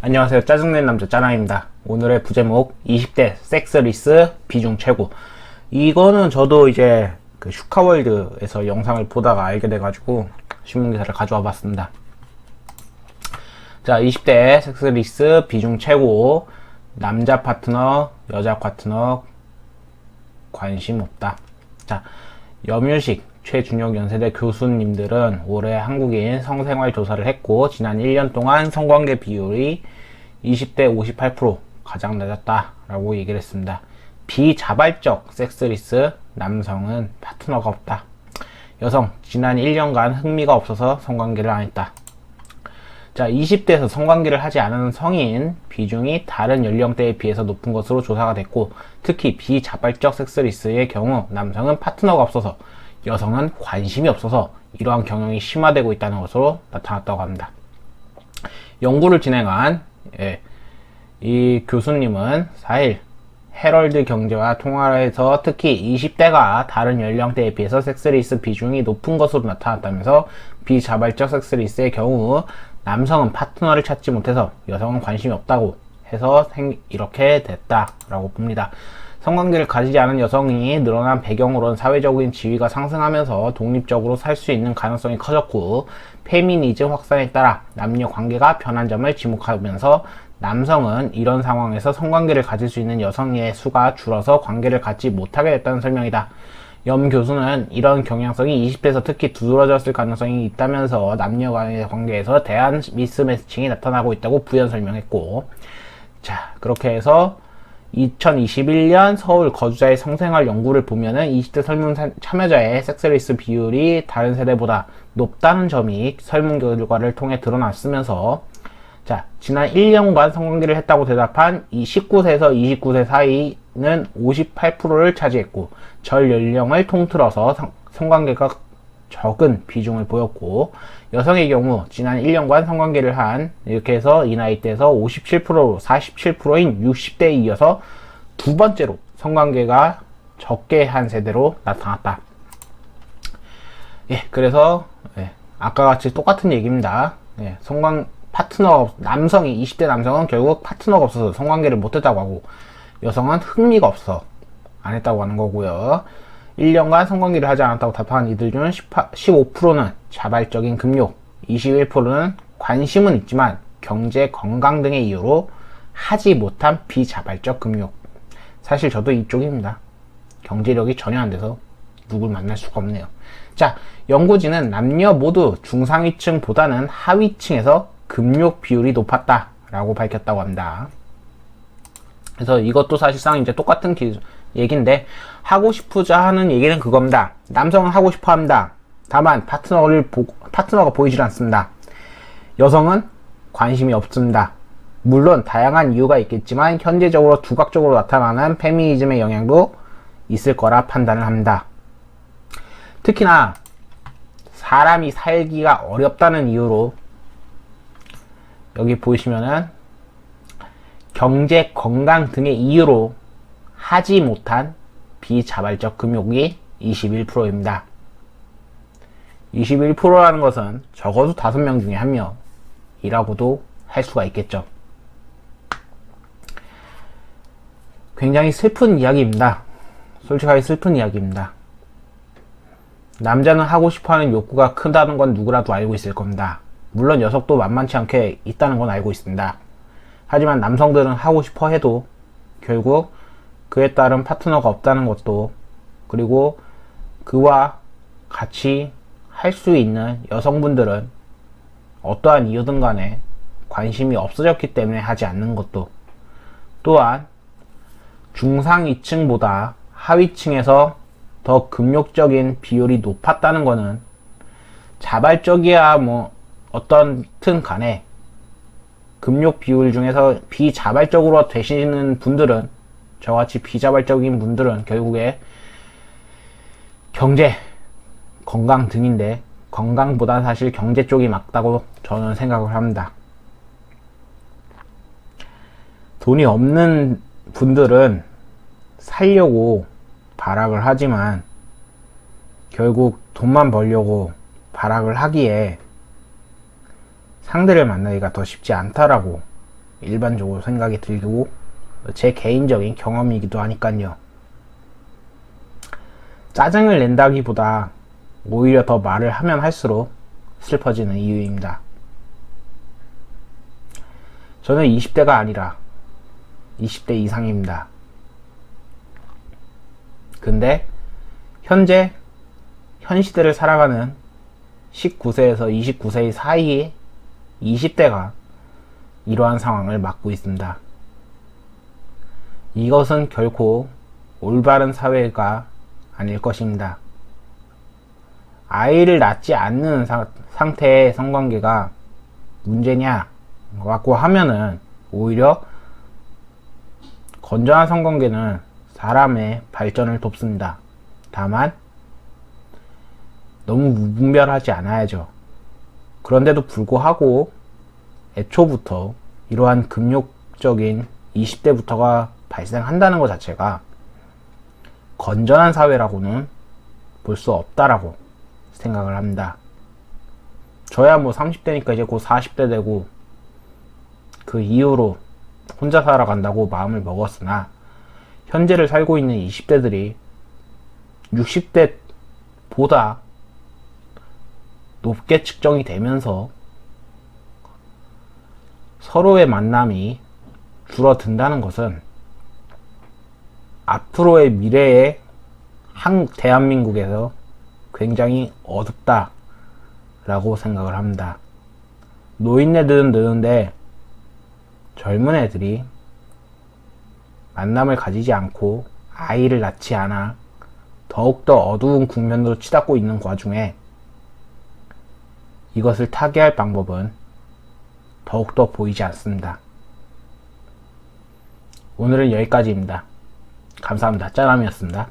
안녕하세요. 짜증낸 남자 짜나입니다. 오늘의 부제목 20대 섹스리스 비중 최고. 이거는 저도 이제 그 슈카월드에서 영상을 보다가 알게 돼가지고 신문기사를 가져와 봤습니다. 자, 20대 섹스리스 비중 최고. 남자 파트너, 여자 파트너 관심 없다. 자, 염유식 최준혁 연세대 교수님들은 올해 한국인 성생활 조사를 했고, 지난 1년 동안 성관계 비율이 20대 58% 가장 낮았다라고 얘기를 했습니다. 비자발적 섹스리스, 남성은 파트너가 없다. 여성, 지난 1년간 흥미가 없어서 성관계를 안 했다. 자, 20대에서 성관계를 하지 않은 성인 비중이 다른 연령대에 비해서 높은 것으로 조사가 됐고, 특히 비자발적 섹스리스의 경우 남성은 파트너가 없어서, 여성은 관심이 없어서 이러한 경향이 심화되고 있다는 것으로 나타났다고 합니다. 연구를 진행한 이 교수님은 4일 헤럴드 경제와 통화에서 특히 20대가 다른 연령대에 비해서 섹스리스 비중이 높은 것으로 나타났다면서, 비자발적 섹스리스의 경우 남성은 파트너를 찾지 못해서 여성은 관심이 없다고 해서 이렇게 됐다라고 봅니다. 성관계를 가지지 않은 여성이 늘어난 배경으로는 사회적인 지위가 상승하면서 독립적으로 살 수 있는 가능성이 커졌고, 페미니즘 확산에 따라 남녀 관계가 변한 점을 지목하면서, 남성은 이런 상황에서 성관계를 가질 수 있는 여성의 수가 줄어서 관계를 갖지 못하게 됐다는 설명이다. 염 교수는 이런 경향성이 20대에서 특히 두드러졌을 가능성이 있다면서 남녀 간의 관계에서 대한 미스매칭이 나타나고 있다고 부연 설명했고, 자, 그렇게 해서 2021년 서울 거주자의 성생활 연구를 보면은 20대 설문 참여자의 섹스리스 비율이 다른 세대보다 높다는 점이 설문 결과를 통해 드러났으면서, 자, 지난 1년간 성관계를 했다고 대답한 이 19세에서 29세 사이는 58%를 차지했고, 전 연령을 통틀어서 성관계가 적은 비중을 보였고, 여성의 경우 지난 1년간 성관계를 한, 이렇게 해서 이 나이대에서 57%로 47%인 60대에 이어서 두 번째로 성관계가 적게 한 세대로 나타났다. 그래서 아까 같이 똑같은 얘기입니다. 남성이 20대 남성은 결국 파트너가 없어서 성관계를 못했다고 하고, 여성은 흥미가 없어 안 했다고 하는 거고요. 1년간 성관계를 하지 않았다고 답한 이들 중 15%는 자발적인 금욕, 21%는 관심은 있지만 경제, 건강 등의 이유로 하지 못한 비자발적 금욕. 사실 저도 이쪽입니다. 경제력이 전혀 안 돼서 누굴 만날 수가 없네요. 자, 연구진은 남녀 모두 중상위층보다는 하위층에서 금욕 비율이 높았다라고 밝혔다고 합니다. 그래서 이것도 사실상 이제 똑같은 얘기인데, 하고 싶으자 하는 얘기는 그겁니다. 남성은 하고 싶어 합니다. 다만 파트너가 보이질 않습니다. 여성은 관심이 없습니다. 물론 다양한 이유가 있겠지만 현재적으로 두각적으로 나타나는 페미니즘의 영향도 있을 거라 판단을 합니다. 특히나 사람이 살기가 어렵다는 이유로, 여기 보시면은 경제, 건강 등의 이유로 하지 못한 비자발적 금욕이 21%입니다. 21%라는 것은 적어도 5명 중에 1명이라고도 할 수가 있겠죠. 굉장히 슬픈 이야기입니다. 솔직하게 슬픈 이야기입니다. 남자는 하고 싶어하는 욕구가 크다는 건 누구라도 알고 있을 겁니다. 물론 녀석도 만만치 않게 있다는 건 알고 있습니다. 하지만 남성들은 하고 싶어 해도 결국 그에 따른 파트너가 없다는 것도, 그리고 그와 같이 할 수 있는 여성분들은 어떠한 이유든 간에 관심이 없어졌기 때문에 하지 않는 것도, 또한 중상위층보다 하위층에서 더 금욕적인 비율이 높았다는 것은 자발적이야 어떤든 간에 금욕 비율 중에서 비자발적으로 되시는 분들은, 저같이 비자발적인 분들은 결국에 경제, 건강 등인데, 건강보다 사실 경제 쪽이 맞다고 저는 생각을 합니다. 돈이 없는 분들은 살려고 발악을 하지만 결국 돈만 벌려고 발악을 하기에 상대를 만나기가 더 쉽지 않다라고 일반적으로 생각이 들고 제 개인적인 경험이기도 하니까요. 짜증을 낸다기보다 오히려 더 말을 하면 할수록 슬퍼지는 이유입니다. 저는 20대가 아니라 20대 이상입니다. 근데 현재 현 시대를 살아가는 19세에서 29세 사이의 20대가 이러한 상황을 맞고 있습니다. 이것은 결코 올바른 사회가 아닐 것입니다. 아이를 낳지 않는 상태의 성관계가 문제냐고 하면은 오히려 건전한 성관계는 사람의 발전을 돕습니다. 다만 너무 무분별하지 않아야죠. 그런데도 불구하고 애초부터 이러한 금욕적인 20대부터가 발생한다는 것 자체가 건전한 사회라고는 볼 수 없다라고 생각을 합니다. 저야 뭐 30대니까 이제 곧 40대 되고 그 이후로 혼자 살아간다고 마음을 먹었으나 현재를 살고 있는 20대들이 60대보다 높게 측정이 되면서 서로의 만남이 줄어든다는 것은 앞으로의 미래의 대한민국에서 굉장히 어둡다 라고 생각을 합니다. 노인네들은 느는데 젊은 애들이 만남을 가지지 않고 아이를 낳지 않아 더욱더 어두운 국면으로 치닫고 있는 와중에 이것을 타개할 방법은 더욱더 보이지 않습니다. 오늘은 여기까지입니다. 감사합니다. 짜남이었습니다.